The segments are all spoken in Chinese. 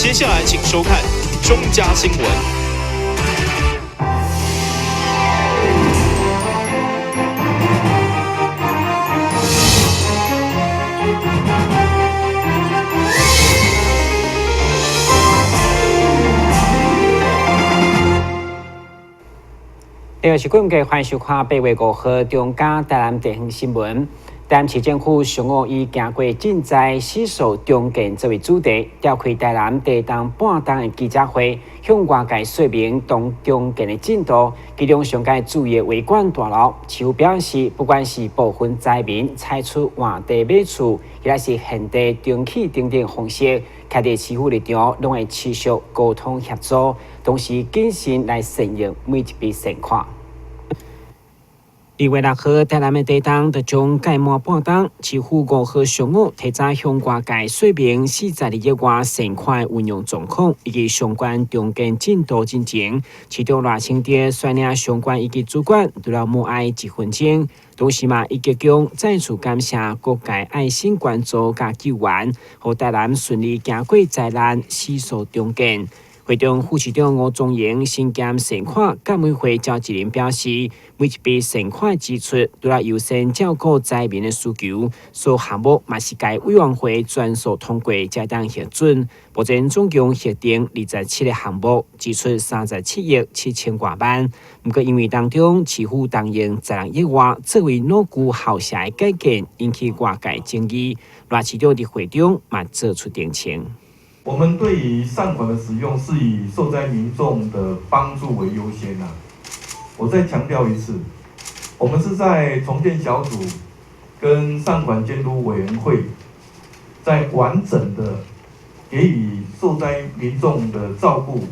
接下来请收看中嘉新闻。另外是各界欢迎收看8月5号中嘉台南地方新闻。台南市政府上午以行过赈灾死守中建作为主题，召开台南地动半冬的记者会，向外界说明当中建的进度。其中上界注意的维管大楼，市府表示，不管是部分灾民采取换地买厝，亦或是现地重启等等方式，徛伫市府立场，拢会持续沟通协作，同时谨慎来顺应每一笔善款。2月6号，台南的地动就将届满半冬，市府5号上午提早向外界说明42亿元善款的运用状况以及相关重建进度进程。市长赖清德率领相关以及主管除了默哀1分钟，同时以激动再次感谢各界爱心关注甲救援，让台南顺利行过灾难，死守重建。会中副市长吴宗盈身兼善款监委会召集人表示，每一笔善款支出都要优先照顾灾民的需求，所项目嘛是该委员会专属通过才当核准。目前总共核定27个项目，支出37亿7千多万。不过因为当中市府动用16亿元作为脑骨校舍的改建，引起外界争议。赖市长伫会中嘛做出澄清。我们对于善款的使用是以受灾民众的帮助为优先啊。我再强调一次，我们是在重建小组跟善款监督委员会，在完整的给予受灾民众的照顾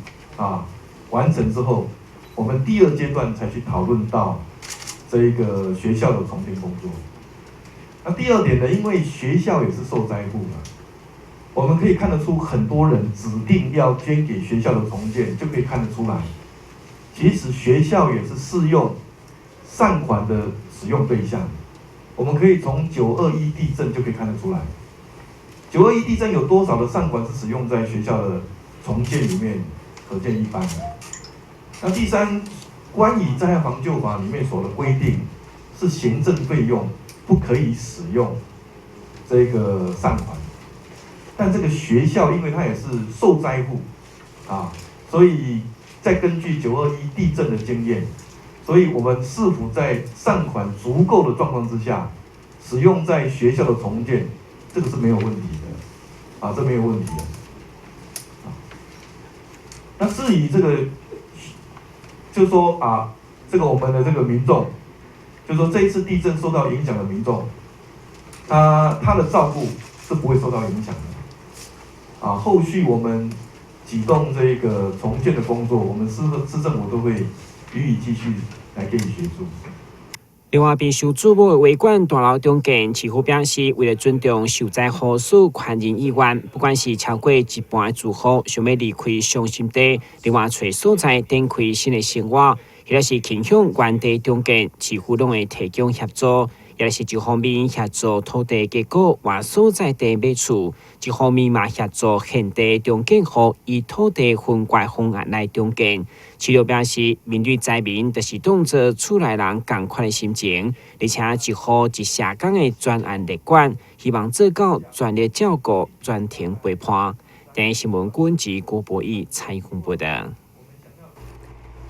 完成之后，我们第2阶段才去讨论到这个学校的重建工作。那第2点呢，因为学校也是受灾户嘛。我们可以看得出，很多人指定要捐给学校的重建，就可以看得出来，其实学校也是适用善款的使用对象。我们可以从921地震就可以看得出来，921地震有多少的善款是使用在学校的重建里面，可见一斑的。那第3，关于灾害防救法里面所的规定，是行政费用不可以使用这个善款。但这个学校，因为它也是受灾户所以再根据921地震的经验，所以我们是否在善款足够的状况之下，使用在学校的重建，这个是没有问题的这没有问题的那至于这个，就是说这个我们的这个民众，就是说这一次地震受到影响的民众，他的照顾是不会受到影响的。后续我们启动这个重建的工作，我们市政府都会予以继续来给予协助。另外，并受注目的维管大楼重建，市府表示，为了尊重受灾户数权人意愿，不管是超过一半的住户想要离开伤心地，另外找所在展开新的生活，或者是倾向原地重建，市府拢会提供协助。也是一方面协助土地结构或所在地买厝，一方面嘛协助现地重建户以土地分割方案来重建。市长表示，面对灾民，就是当作厝内人同款的心情，而且一户一社工的专案列管，希望做到专业照顾、专庭陪伴。第一新闻管及郭博义采访报道。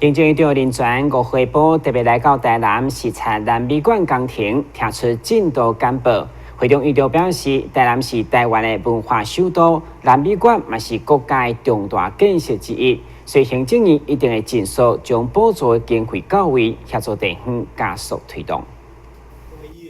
行政院长林全5号报特别来到台南视察南美馆工程，提出进度简报。会中院长表示，台南是台湾的文化首都，南美馆也是国家重大建设之一，所以行政院一定会尽速将补助的经费到位，协助地方加速推动。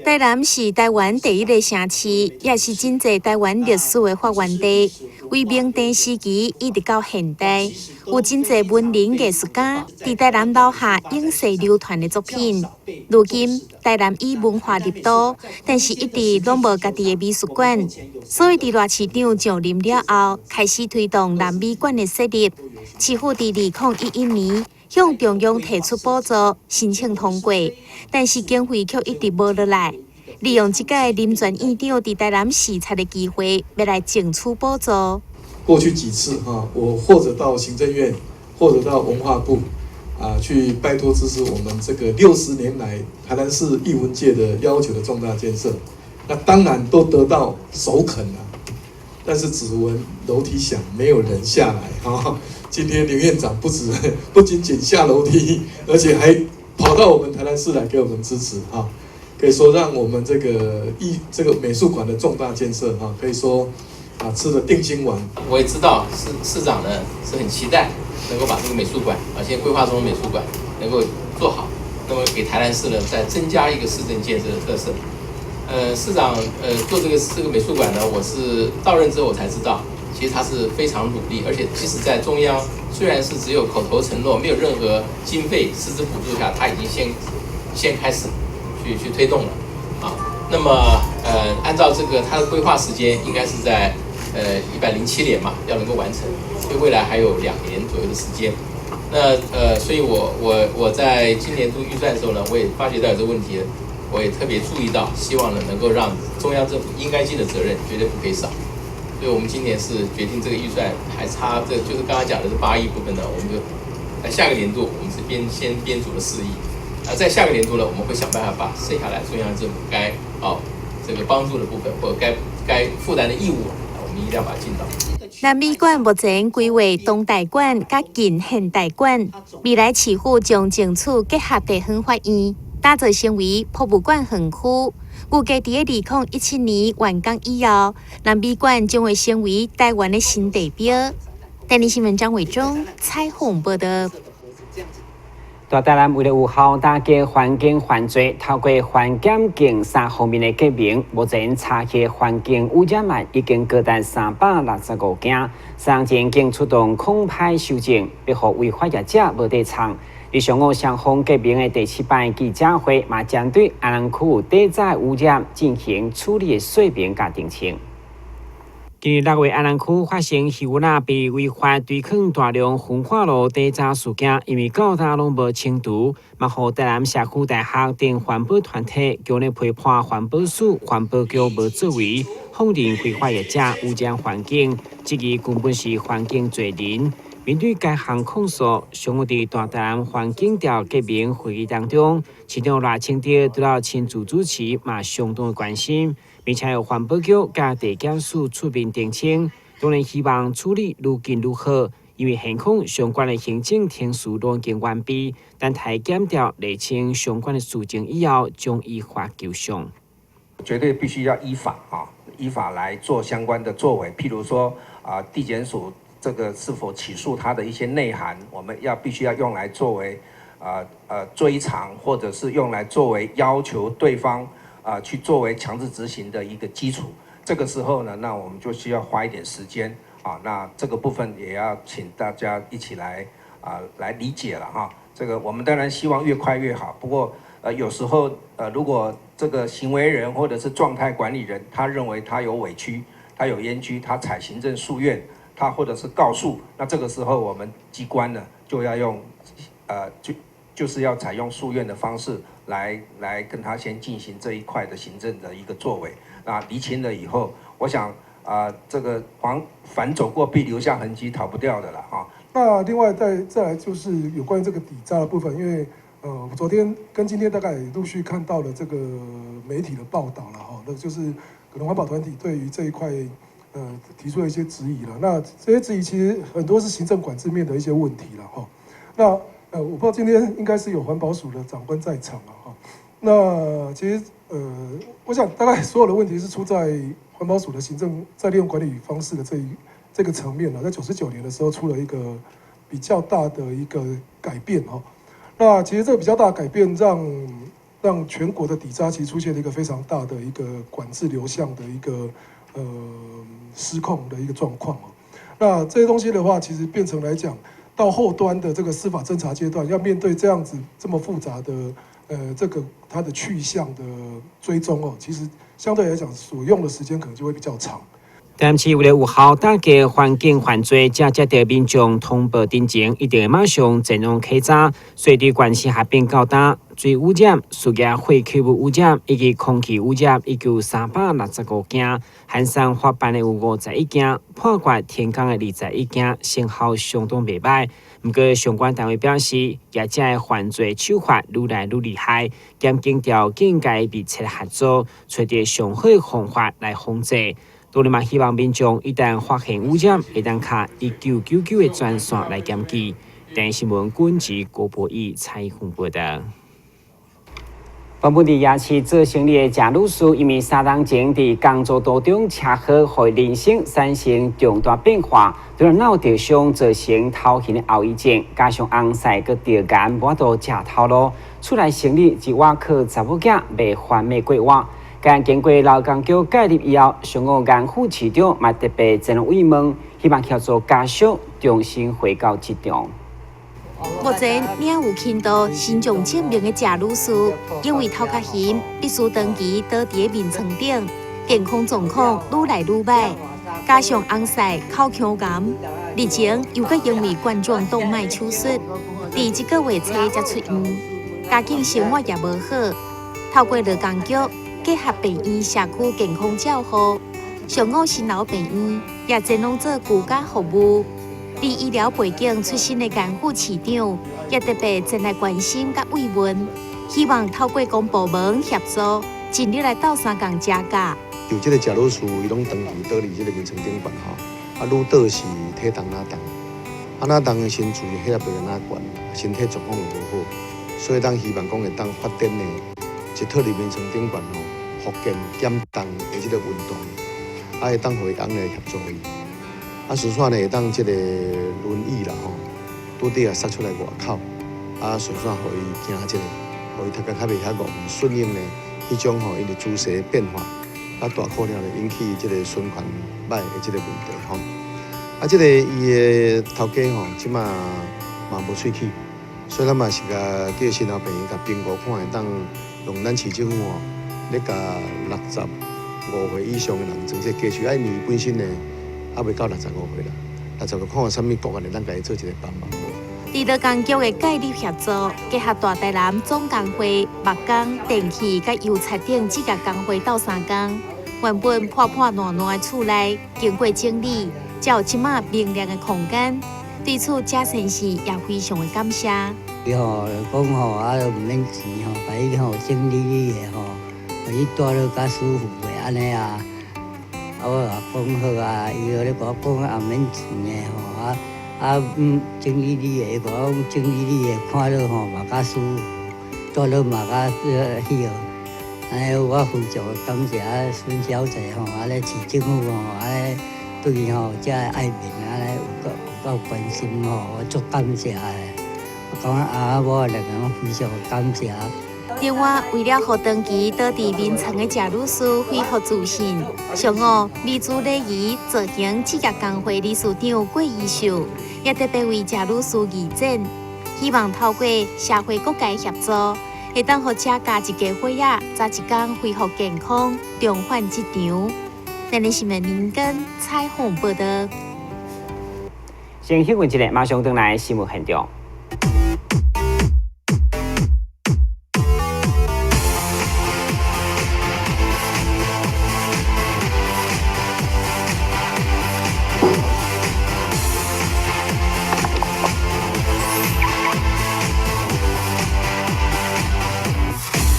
台南是台湾第1个城市，也是真侪台湾历史的发源地。为明帝时期一直到现代，有真侪文人艺术家伫台南留下永世流传的作品。如今台南以文化立都，但是一直拢无家己的美术馆，所以伫赖市长上任了后，开始推动南美馆的设立。市府伫2011年向中央提出补助，申请通过，但是经费却一直无落来。利用这届林全院长伫台南视察的机会，要来争取补助。过去几次我或者到行政院，或者到文化部去拜托支持我们这个60年来台南市艺文界的要求的重大建设，那当然都得到首肯了。但是只闻楼梯响，没有人下来今天林院长不仅仅下楼梯，而且还跑到我们台南市来给我们支持可以说让我们这个美术馆的重大建设可以说吃了定心丸。我也知道市长呢是很期待能够把这个美术馆现在规划中的美术馆能够做好，那么给台南市呢再增加一个市政建设的特色。市长做这个美术馆呢，我是到任之后我才知道，其实他是非常努力，而且即使在中央虽然是只有口头承诺，没有任何经费实质补助下，他已经先开始去推动了那么按照这个他的规划时间，应该是在107年嘛，要能够完成，所以未来还有2年左右的时间。那所以我在今年度预算的时候呢，我也发觉到有这个问题了。我也特别注意到，希望呢能够让中央政府应该尽的责任绝对不可以少。所以我们今年是决定这个预算还差，这就是刚才讲的是8亿部分呢，我们就在下个年度我们是先编组了4亿，在下个年度呢，我们会想办法把剩下来中央政府该这个帮助的部分或者该负担的义务，我们一定要把它尽到。南美馆目前规划东大馆甲近现代馆，未来市府将争取结合地方法院，打造成为博物馆园区。预计在2017年完工以后，南美馆将会成为台湾的新地标。台湾新闻张伟忠采访报道。大台南为了有效打击环境犯罪，透过环检警3方面的革命，目前查起环境污染案已经高达365件。3前经出动控派修正，要让违法业者无地藏。而上午双方革命的第7摆记者会，嘛针对安南区地载污染进行处理的说明甲澄清。今日6月，安南区发生希乌纳被违法堆放大量焚化炉地渣事件，因为到达拢无清除，嘛互台南社区大学等环保团体强烈批判环保署、环保局无作为，放任规划业者污染环境，质疑根本是环境罪人。面对该项控诉，上午伫大台南环境调革命会议当中，市长赖清德得到亲自主持，嘛相当关心，并且由环保局甲地检署出面澄清，当然希望处理愈紧愈好，因为现况相关的行政程序都已经完毕，但台检调厘清相关的事情以后，将依法求偿。绝对必须要依法来做相关的作为，譬如说地检署。这个是否起诉它的一些内涵，我们必须要用来作为追偿，或者是用来作为要求对方去作为强制执行的一个基础。这个时候呢，那我们就需要花一点时间那这个部分也要请大家一起来来理解了这个我们当然希望越快越好，不过有时候如果这个行为人或者是状态管理人，他认为他有委屈，他有冤屈，他采行政诉愿。他或者是告诉，那这个时候我们机关呢就要用，就是要采用诉愿的方式来跟他先进行这一块的行政的一个作为。那厘清了以后，我想这个凡走过必留下痕迹，逃不掉的了那另外再来就是有关于这个底渣的部分，因为昨天跟今天大概也陆续看到了这个媒体的报道了那就是可能环保团体对于这一块。提出了一些质疑了。那这些质疑其实很多是行政管制面的一些问题了那我不知道今天应该是有环保署的长官在场了那其实我想大概所有的问题是出在环保署的行政再利用管理方式的这个层面了。在99年的时候出了一个比较大的一个改变那其实这个比较大的改变让全国的底渣其实出现了一个非常大的一个管制流向的一个。失控的一个状况那这些东西的话，其实变成来讲，到后端的这个司法侦查阶段，要面对这样子这么复杂的这个它的去向的追踪其实相对来讲所用的时间可能就会比较长。台南市为了有效打击环境犯罪，正接到民众通报进前，一定会马上阵容稽查，所以对关系合并较大。水污染、塑胶废弃物污染以及空气污染，已有365件，汉山法办的有51件，判决天降的21件，成效相当袂歹。不过，相关单位表示，业者的犯罪手法愈来愈厉害，严禁调应该密切合作，找到上好的方法来防治。多利嘛希望民众一旦发现污染，会当卡1999的专线来检举。电新闻军及郭博义采访报道。本地夜市做生意的贾女士，因为3年前伫工作途中车祸，互人生产生重大变化，对脑灼伤造成头型的后遗症，加上红晒佮着癌，无法度食头路，出来生理一瓦靠查某囝袂还袂过活。但经过劳工局介入以后，上午安副市长嘛特别前来慰问，希望协助家属重新回到职场。目前领有轻度心脏证明的贾女士，因为头壳型必须长期倒伫面床顶，健康状况愈来愈歹，加上红晒、口腔癌，日前又搁因为冠状动脉手术，伫这个月初才出院，家境生活也无好。透过劳工局结合病院社区健康照护，上午新楼病院也前往做居家服务。伫医疗背景出身的干副市长，也特别前来关心甲慰问，希望透过公部门协助，尽力来斗相共加价。就这个贾女士，伊拢长期倒伫这个眠床顶悬吼，愈倒是体重哪重，哪重的身躯血压袂哪悬，身体状况也无好，所以咱希望讲会当发展的一套伫眠床顶悬吼，复健减重的这个运动，会当互伊翁来协助伊。顺续呢会当即个轮椅啦吼，拄底塞出来外口，顺续互伊行即个，互伊头壳较袂遐戆，顺应呢迄种吼因的姿势变化，大可能会引起即个循环歹的即个问题吼。即个伊的头家吼，即马嘛无喙齿，所以咱嘛是甲叫新老病院甲评估看会当用咱市政府吼，咧甲65岁以上的人从这加取，因为本身呢。未到65岁啦，65看有啥物个案，咱家己做一个帮忙。伫劳工局的介入协助，结合大台南总工会、木工、电器甲油漆等几个工会斗相共，原本破破烂烂的厝内，经过整理，才有即马明亮的空间。对此，贾先生也非常的感谢。伊讲毋免钱甲伊整理的互伊住落较舒服的安尼啊。我讲好伊咧甲我讲免钱的整理你的，讲整理你的，看落嘛较舒服，住落嘛较喜好。我非常感谢孙小姐咧市政府对伊这爱民有够关心我足感谢的。我讲我来讲非常感谢。另外，为了让长期倒伫眠床的贾女士恢复自信，上午美珠礼仪造型职业工会理事长郭义秀也特别为贾女士义诊，希望透过社会各界协助，会当互这家一家伙仔早一天恢复健康，重返职场。咱的新闻林根采访报道。先休息一下，马上回来新闻现场。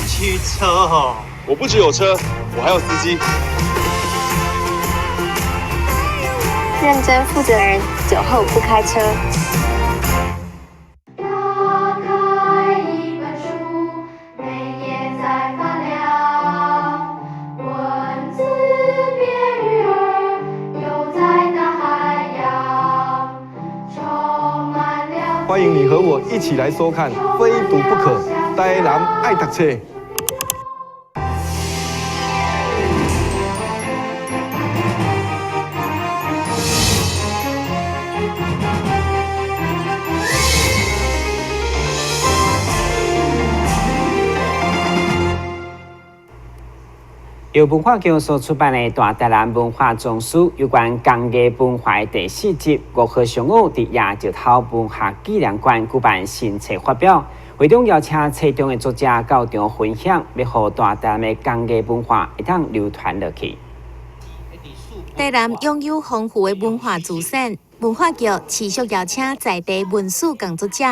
汽车哦，我不只有车，我还有司机。认真负责人，酒后不开车。打开一本书，每页在发亮，文字变鱼儿，游在大海洋，充满了。欢迎你和我一起来收看《非读不可》，台南爱读册。由文化局所出版的《大台南文化总书》有关工艺文化的第4集，5号上午伫亚洲头文化纪念馆举办新册发表，会中邀请册中的作者到场分享，要让大台南的工艺文化会当流传落去。台南拥有丰富的文化资产，文化局持续邀请在地文史工作者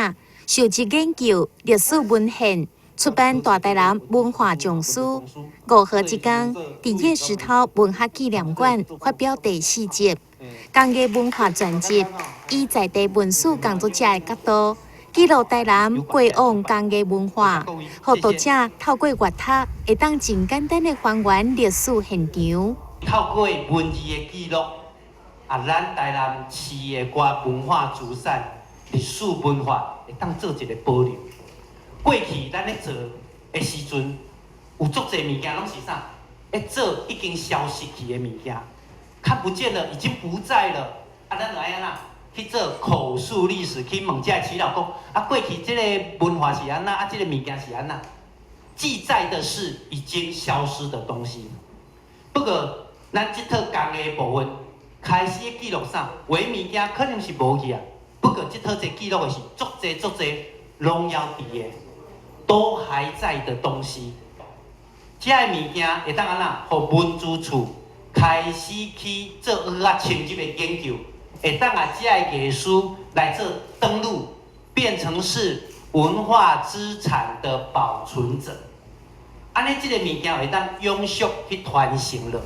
收集研究历史文献，出版《大台南文化丛书》。5号一天，伫叶石头文学纪念馆发表第4集工艺文化专辑，以在地文史工作者的角度，记录台南过往工艺文化，让读者透过阅读，会当真简单的还原历史现场。透过文字的记录，咱台南市的寡文化资产、历史文化会当做一个保留。过去咱咧做的时阵，有足侪物件拢是啥？咧做已经消失去的物件，看不见了，已经不在了。咱就爱安那去做口述历史，去问这耆老讲，过去这个文化是安那，这个物件是安那，记载的是已经消失的东西。不过，咱这套工艺部分开始记录啥？有的物件可能是无去啊，不过这套记录的是足侪拢要伫的，都还在的东西。这个物件会当安那，互文资处开始去做深入的研究，会当这个艺术来做登录，变成是文化资产的保存者。安尼，这个物件会当永续去传承了。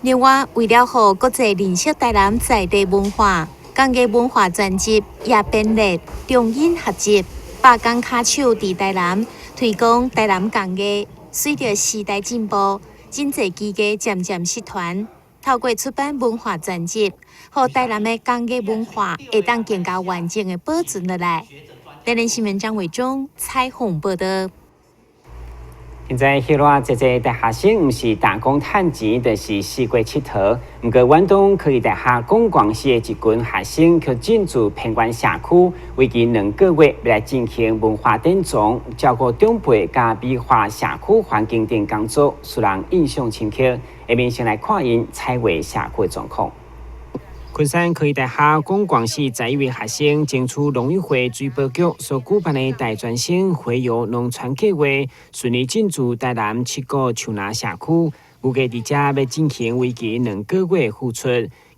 另外，为了让国际认识台南在地文化，工艺文化专辑也编列中英合集，8工卡手伫台南推广台南工艺。随着时代进步，真侪机构渐渐失传，透过出版文化专辑，让台南的工艺文化会当更加完整的保存落来。台南新闻张伟忠采访报道。现在许多这大学生唔是打工趁钱，就是四国佚佗。不过，远东科技大学公广系的一群学生却进驻偏远社区，为期2个月，来进行文化典藏，照顾长辈加美化社区环境等工作，使人印象深刻。下面先来看因采绘社区的状况。昆山科技大学公广系在一位学生争取农委会水保局所举办的大专生回游农村计划，顺利进驻台南7个树林社区。预计伫遮要进行为期2个月付出，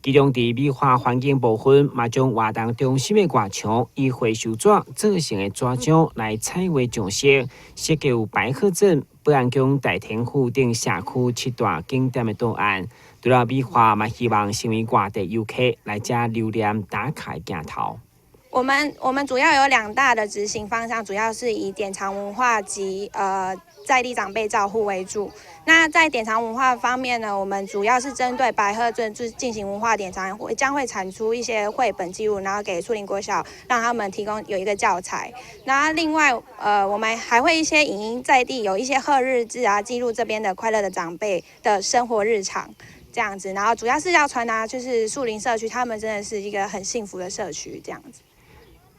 其中伫美化环境部分，嘛将活动中心的外墙以回收纸做成的纸浆来彩绘装饰，设计有白鹤镇、保安宫、大田府等社区7大景点的档案。除了美化，嘛希望成为外地游客来遮留念打卡的镜头。我们主要有2大的执行方向，主要是以典藏文化及在地长辈照护为主。那在典藏文化方面呢，我们主要是针对白鹤镇进行文化典藏，将会产出一些绘本记录，然后给树林国小让他们提供有一个教材。那另外我们还会一些影音在地，有一些贺日志啊，记录这边的快乐的长辈的生活日常。这样子，然后主要是要传达，就是树林社区，他们真的是一个很幸福的社区，这样子。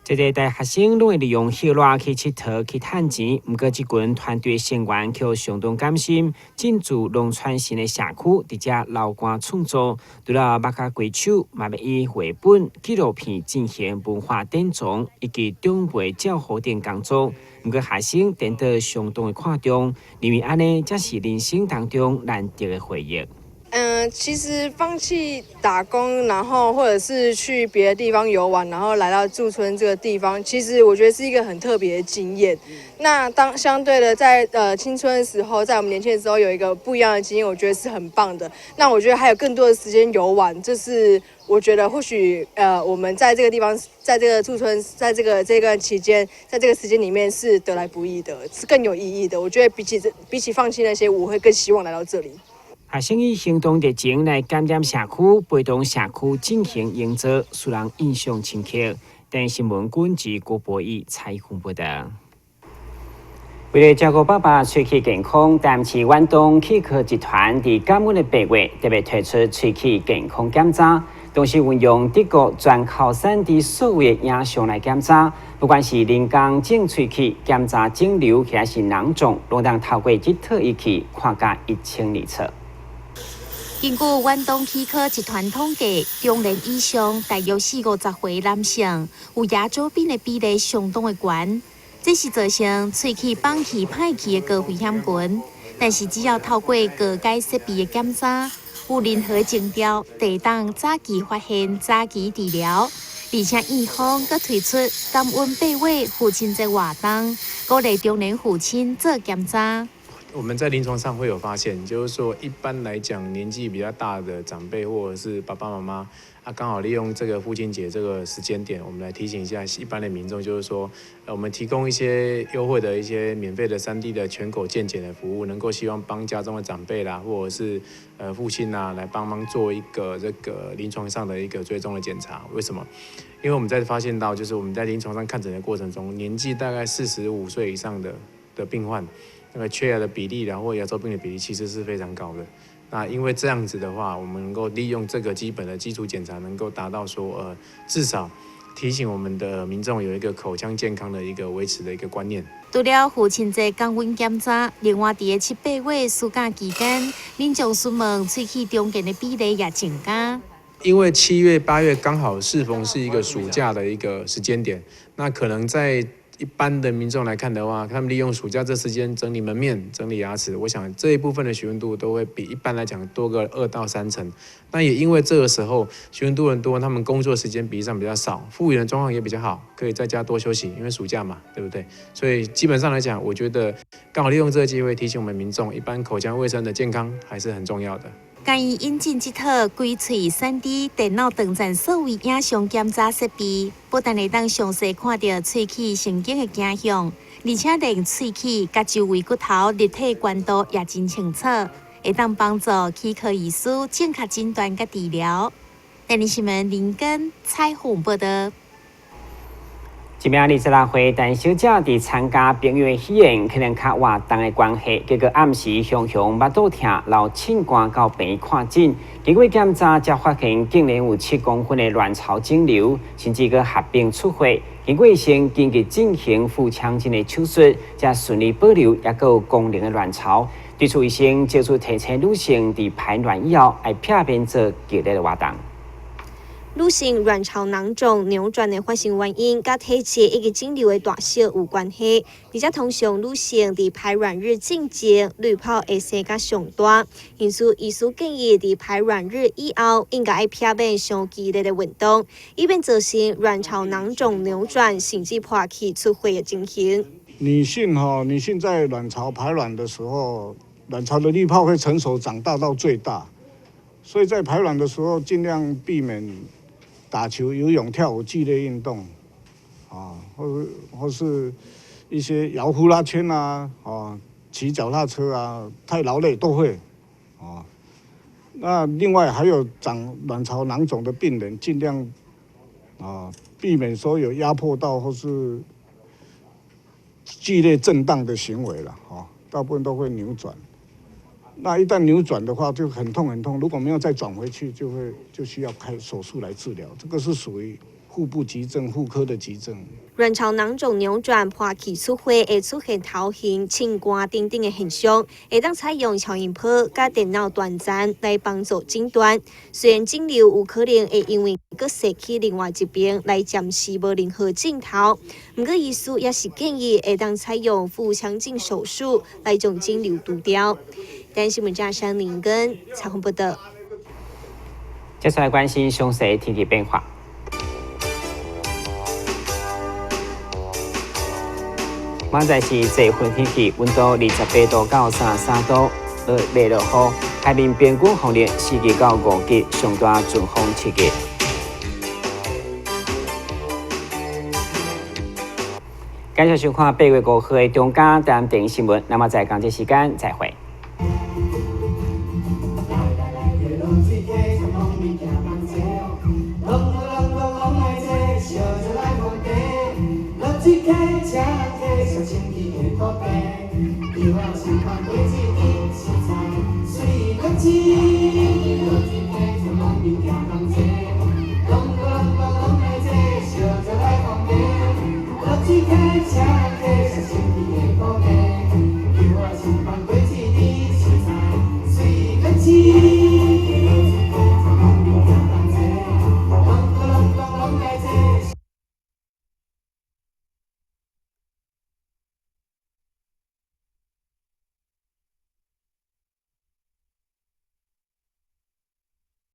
这个大学生拢会利用娱乐去佚佗、去趁钱，不过这群团队成员却相当甘心，进驻农村型的社区，伫遮流汗创作，除了墨甲规手，嘛要以绘本、纪录片进行文化典藏以及长辈照护等工作。不过学生真得相当的看重，因为安尼才是人生当中难得的回忆。其实放弃打工，然后或者是去别的地方游玩，然后来到驻村这个地方，其实我觉得是一个很特别的经验。那当相对的在青春的时候，在我们年轻的时候有一个不一样的经验，我觉得是很棒的。那我觉得还有更多的时间游玩，这是我觉得或许我们在这个地方，在这个驻村，在这段期间，在这个时间里面是得来不易的，是更有意义的。我觉得比起放弃那些，我会更希望来到这里。学生以行动热情来感染社区，陪同社区进行营造，使人印象深刻。但新闻管及郭博义采访报道。为了照顾爸爸喙齿健康，台南市远东气科集团伫今年的8月特别推出喙齿健康检查，同时运用德国全靠产地所有的影像来检查，不管是人工种喙齿检查肿瘤，还是囊肿，拢当透过这套仪器看甲一清二楚。根据远东气科集团统计，中年以上大约40-50岁男性有牙周病的比例相当的高。这是造成喙齿放气歹去的高危险群。但是只要透过各界设备的检查，有任何征兆，就当早期发现、早期治疗。而且院方阁推出感恩8月父亲节活动，鼓励中年父亲做检查。我们在临床上会有发现，就是说一般来讲，年纪比较大的长辈或者是爸爸妈妈，刚好利用这个父亲节这个时间点，我们来提醒一下一般的民众，就是说，我们提供一些优惠的一些免费的3D 的全口健检的服务，能够希望帮家中的长辈啦，或者是父亲啦，来帮忙做一个这个临床上的一个追踪的检查。为什么？因为我们在发现到，就是我们在临床上看诊的过程中，年纪大概45岁以上的病患。那个缺牙的比例然后牙周病的比例其实是非常高的。那因为这样子的话，我们能够利用这个基本的基础检查，能够达到说至少提醒我们的民众有一个口腔健康的一个维持的一个观念。除了父亲节感恩检查，另外伫7、8月暑假期间，民众询问喙齿中检的比例也增加。因为7月、8月刚好适逢是一个暑假的一个时间点，那可能在一般的民众来看的话，他们利用暑假这时间整理门面、整理牙齿，我想这一部分的询问度都会比一般来讲多个2到3成。那也因为这个时候询问度很多，他们工作时间比例上比较少，复原的状况也比较好，可以在家多休息，因为暑假嘛，对不对？所以基本上来讲，我觉得刚好利用这个机会提醒我们民众，一般口腔卫生的健康还是很重要的。建议引进这套规喙 3D 电脑断层数位影像检查设备，不但会当详细看到喙齿神经的景象，而且连喙齿甲周围骨头立体关度也真清楚，会当帮助齿科医师正确诊断甲治疗。电视新闻林根采访报道。今明26岁陈小姐伫参加朋友的喜宴，可能较活动的关系，结果暗时常目肚痛，流凊汗到病院看诊，结果检查才发现竟然有7公分的卵巢肿瘤，甚至佮合并出血。经过医生紧急进行腹腔镜的手术，才顺利保留也佮有功能的卵巢。对此，医生借出提醒女性伫排卵以后，爱避免做激烈的活动。女性卵巢囊肿扭转的发生原因，甲体质以及肿瘤的大小有关系。而且通常女性伫排卵日之前，滤泡会生甲上大，因此医师建议伫排卵日以后，应该避免上激烈的运动，以免造成卵巢囊肿扭转，甚至破气出血的情形。女性在卵巢排卵的时候，卵巢的滤泡会成熟长大到最大，所以在排卵的时候尽量避免打球、游泳、跳舞、剧烈运动，或是一些摇呼啦圈啊，骑脚踏车啊，太劳累都会，那另外还有长卵巢囊肿的病人，尽量避免说有压迫到或是剧烈震荡的行为了，大部分都会扭转。那一旦扭转的话，就很痛很痛。如果没有再转回去，就需要开手术来治疗。这个是属于腹部急症、妇科的急症。卵巢囊肿扭转、破气出血会出现头晕、凊汗等等的现象，会当采用超音波加电脑断层来帮助诊断。虽然肿瘤有可能会因为佮失去另外一边来暂时无任何镜头，不过医师也是建议会当采用腹腔镜手术来将肿瘤除掉。但新闻加上林根采访报道。接下来关心详细天气变化。现在是最份天气，温度28度到33度，热落雨。海面平均风力4级到5级，上大阵风7级。感谢收看8月5号的中嘉台湾电影新闻，那么在港节时间再会。Let's